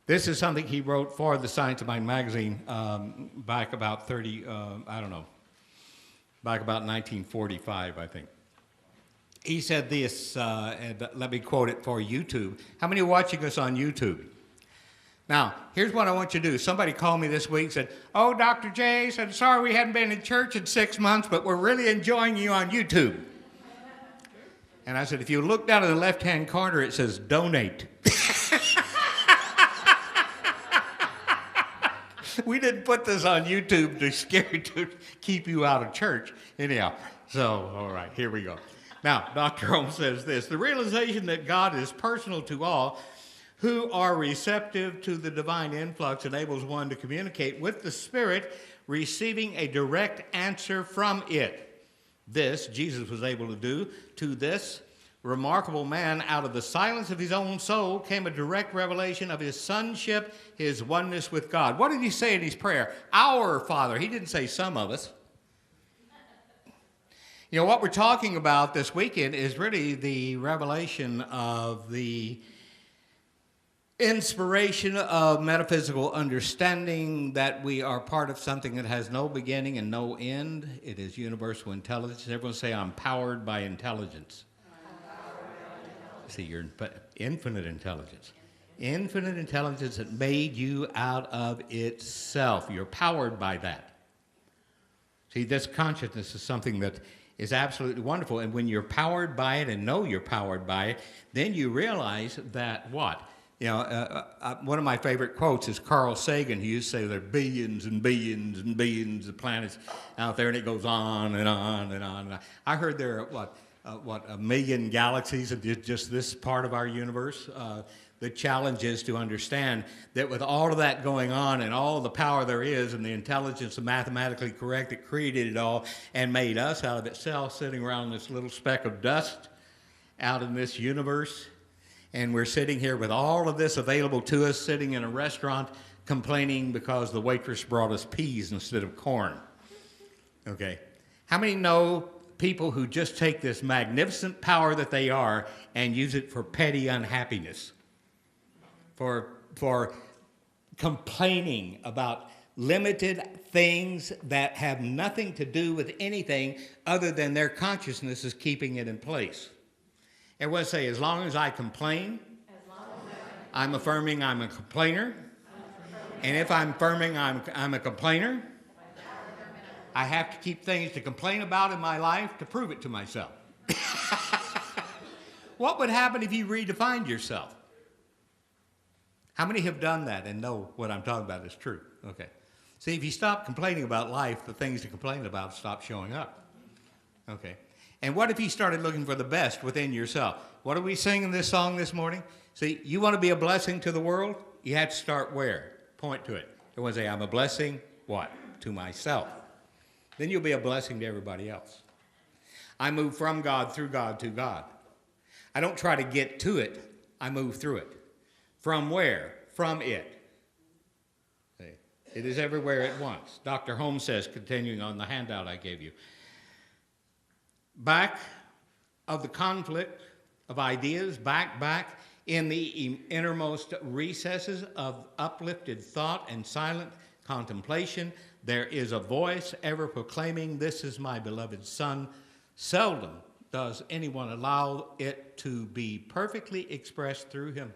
This is something he wrote for the Science of Mind magazine back about back about 1945, I think. He said this, and let me quote it for YouTube. How many are watching us on YouTube? Now, here's what I want you to do. Somebody called me this week and said, "Oh, Dr. J," said, "sorry we hadn't been in church in 6 months, but we're really enjoying you on YouTube." And I said, if you look down in the left-hand corner, it says donate. We didn't put this on YouTube to keep you out of church. Anyhow, so, all right, here we go. Now, Dr. Holmes says this: the realization that God is personal to all who are receptive to the divine influx enables one to communicate with the Spirit, receiving a direct answer from it. This, Jesus was able to do. To this remarkable man, out of the silence of his own soul came a direct revelation of his sonship, his oneness with God. What did he say in his prayer? Our Father. He didn't say some of us. You know, what we're talking about this weekend is really the revelation of the inspiration of metaphysical understanding that we are part of something that has no beginning and no end. It is universal intelligence. Everyone say, I'm powered by intelligence. See, you're infinite intelligence. Infinite intelligence that made you out of itself. You're powered by that. See, this consciousness is something that is absolutely wonderful. And when you're powered by it and know you're powered by it, then you realize that what? You know, one of my favorite quotes is Carl Sagan. He used to say there are billions and billions and billions of planets out there, and it goes on and on and on. And on. I heard there are, a million galaxies in just this part of our universe. The challenge is to understand that with all of that going on and all the power there is and the intelligence of mathematically correct that created it all and made us out of itself, sitting around this little speck of dust out in this universe, and we're sitting here with all of this available to us, sitting in a restaurant complaining because the waitress brought us peas instead of corn. Okay. How many know people who just take this magnificent power that they are and use it for petty unhappiness? For complaining about limited things that have nothing to do with anything other than their consciousness is keeping it in place. Everyone say, as long as I complain, I'm affirming I'm a complainer. And if I'm affirming I'm a complainer, I have to keep things to complain about in my life to prove it to myself. What would happen if you redefined yourself? How many have done that and know what I'm talking about is true? Okay. See, if you stop complaining about life, the things to complain about stop showing up. Okay. And what if you started looking for the best within yourself? What are we singing this song this morning? See, you want to be a blessing to the world? You have to start where? Point to it. Everyone say, I'm a blessing, what? To myself. Then you'll be a blessing to everybody else. I move from God, through God, to God. I don't try to get to it. I move through it. From where? From it. See? It is everywhere at once. Dr. Holmes says, continuing on the handout I gave you, back of the conflict of ideas, back in the innermost recesses of uplifted thought and silent contemplation, there is a voice ever proclaiming, this is my beloved Son. Seldom does anyone allow it to be perfectly expressed through him.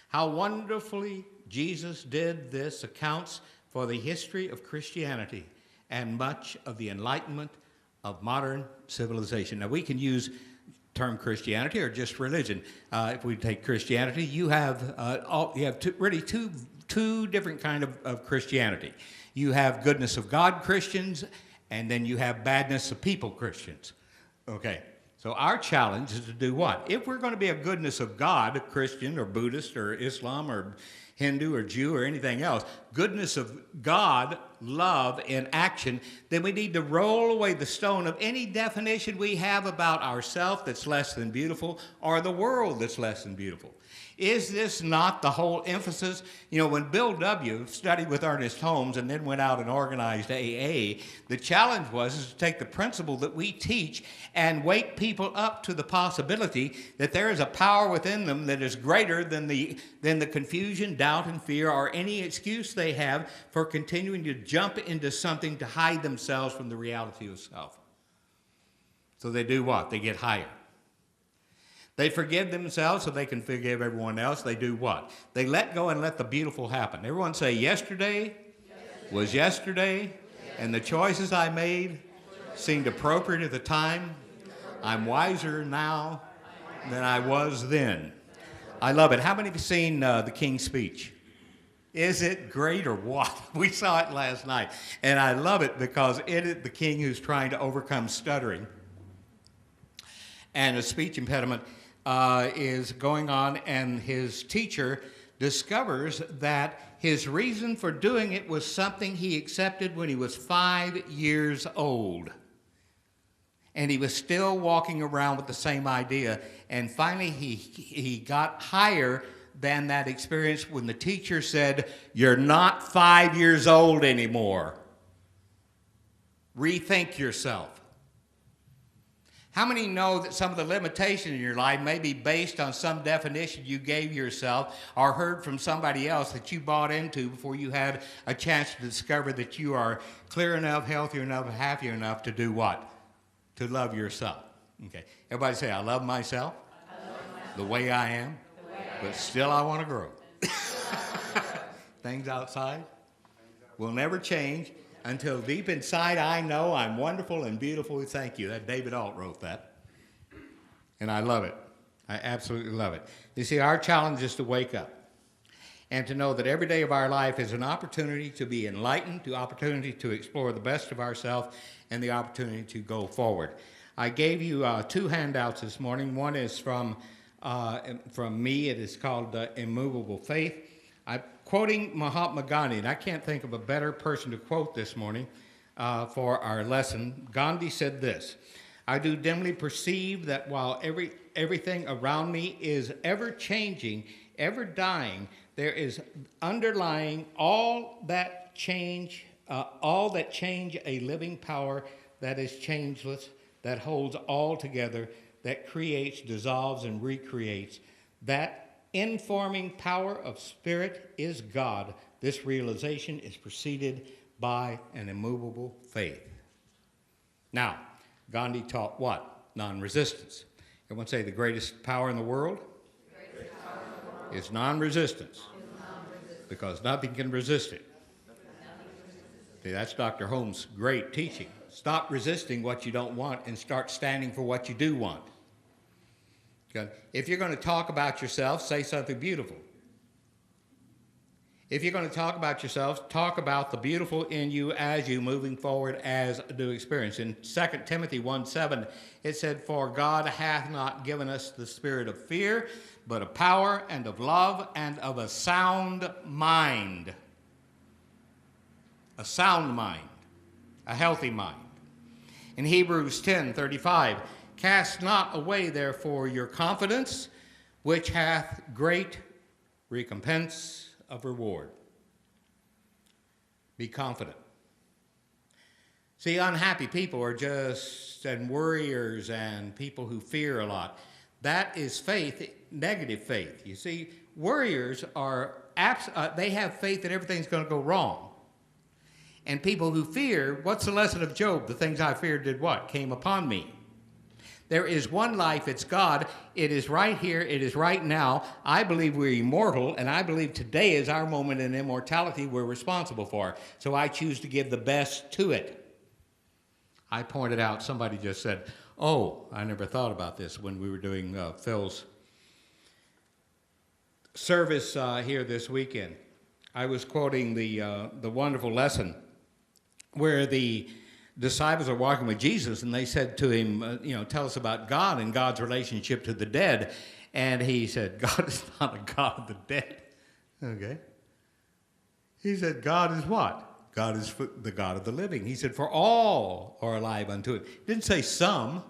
How wonderfully Jesus did this accounts for the history of Christianity and much of the enlightenment of modern civilization. Now, we can use the term Christianity or just religion. If we take Christianity, you have two different kind of Christianity. You have goodness of God Christians, and then you have badness of people Christians. Okay. So our challenge is to do what? If we're going to be a goodness of God, a Christian or Buddhist or Islam or Hindu or Jew or anything else, goodness of God love in action, then we need to roll away the stone of any definition we have about ourselves that's less than beautiful or the world that's less than beautiful. Is this not the whole emphasis? You know, when Bill W. studied with Ernest Holmes and then went out and organized AA, the challenge was to take the principle that we teach and wake people up to the possibility that there is a power within them that is greater than the confusion, doubt, and fear, or any excuse they have for continuing to jump into something to hide themselves from the reality of self. So they do what? They get higher. They forgive themselves so they can forgive everyone else. They do what? They let go and let the beautiful happen. Everyone say, yesterday was yesterday, and the choices I made seemed appropriate at the time. I'm wiser now than I was then. I love it. How many of you seen the King's Speech? Is it great or what? We saw it last night, and I love it because it is the king who's trying to overcome stuttering and a speech impediment. Is going on, and his teacher discovers that his reason for doing it was something he accepted when he was 5 years old. And he was still walking around with the same idea. And finally, he got higher than that experience when the teacher said, "You're not 5 years old anymore. Rethink yourself." How many know that some of the limitations in your life may be based on some definition you gave yourself or heard from somebody else that you bought into before you had a chance to discover that you are clear enough, healthy enough, happy enough to do what? To love yourself. Okay. Everybody say, I love myself, the way I am, but still I want to grow. Things outside will never change. Until deep inside I know I'm wonderful and beautiful. Thank you. That David Alt wrote that. And I love it. I absolutely love it. You see, our challenge is to wake up and to know that every day of our life is an opportunity to be enlightened, the opportunity to explore the best of ourselves, and the opportunity to go forward. I gave you 2 handouts this morning. One is from me. It is called Immovable Faith. I'm quoting Mahatma Gandhi, and I can't think of a better person to quote this morning for our lesson. Gandhi said this: I do dimly perceive that while everything around me is ever changing, ever dying, there is underlying all that change a living power that is changeless, that holds all together, that creates, dissolves, and recreates. That informing power of spirit is God. This realization is preceded by an immovable faith. Now, Gandhi taught what? Non-resistance. Everyone say the greatest power in the world? Is non-resistance. Because nothing can resist it. See, that's Dr. Holmes' great teaching. Stop resisting what you don't want and start standing for what you do want. If you're going to talk about yourself, say something beautiful. If you're going to talk about yourself, talk about the beautiful in you as you moving forward as a new experience. In 2 Timothy 1:7, it said, For God hath not given us the spirit of fear, but of power and of love and of a sound mind. A sound mind, a healthy mind. In Hebrews 10:35, Cast not away, therefore, your confidence, which hath great recompense of reward. Be confident. See, unhappy people are and worriers and people who fear a lot. That is faith, negative faith. You see, worriers they have faith that everything's going to go wrong. And people who fear, what's the lesson of Job? The things I feared did what? Came upon me. There is one life, it's God. It is right here, it is right now. I believe we're immortal, and I believe today is our moment in immortality we're responsible for. So I choose to give the best to it. I pointed out, somebody just said, oh, I never thought about this when we were doing Phil's service here this weekend. I was quoting the wonderful lesson where the disciples are walking with Jesus, and they said to him, tell us about God and God's relationship to the dead. And he said, God is not a God of the dead. Okay. He said, God is what? God is the God of the living. He said, for all are alive unto him. He didn't say some.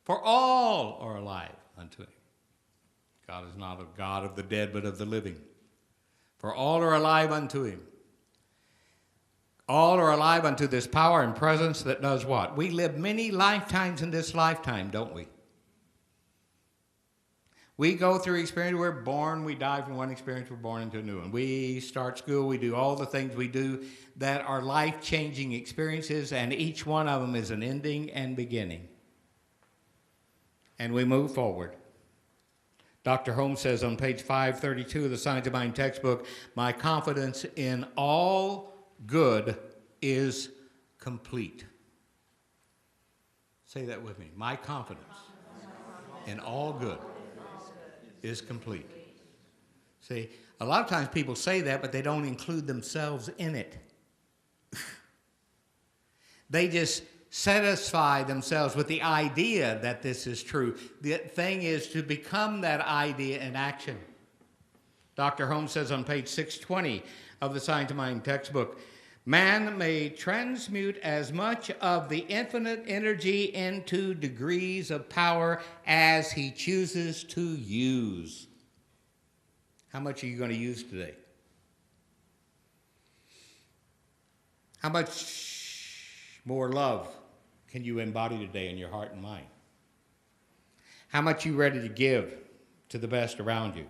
For all are alive unto him. God is not a God of the dead, but of the living. For all are alive unto him. All are alive unto this power and presence that does what? We live many lifetimes in this lifetime, don't we? We go through experience. We're born, we die from one experience, we're born into a new one. We start school, we do all the things we do that are life-changing experiences, and each one of them is an ending and beginning. And we move forward. Dr. Holmes says on page 532 of the Science of Mind textbook, my confidence in all good is complete. Say that with me. My confidence in all good is complete. See, a lot of times people say that, but they don't include themselves in it. They just satisfy themselves with the idea that this is true. The thing is to become that idea in action. Dr. Holmes says on page 620 of the Science of Mind textbook, man may transmute as much of the infinite energy into degrees of power as he chooses to use. How much are you going to use today? How much more love can you embody today in your heart and mind? How much are you ready to give to the best around you?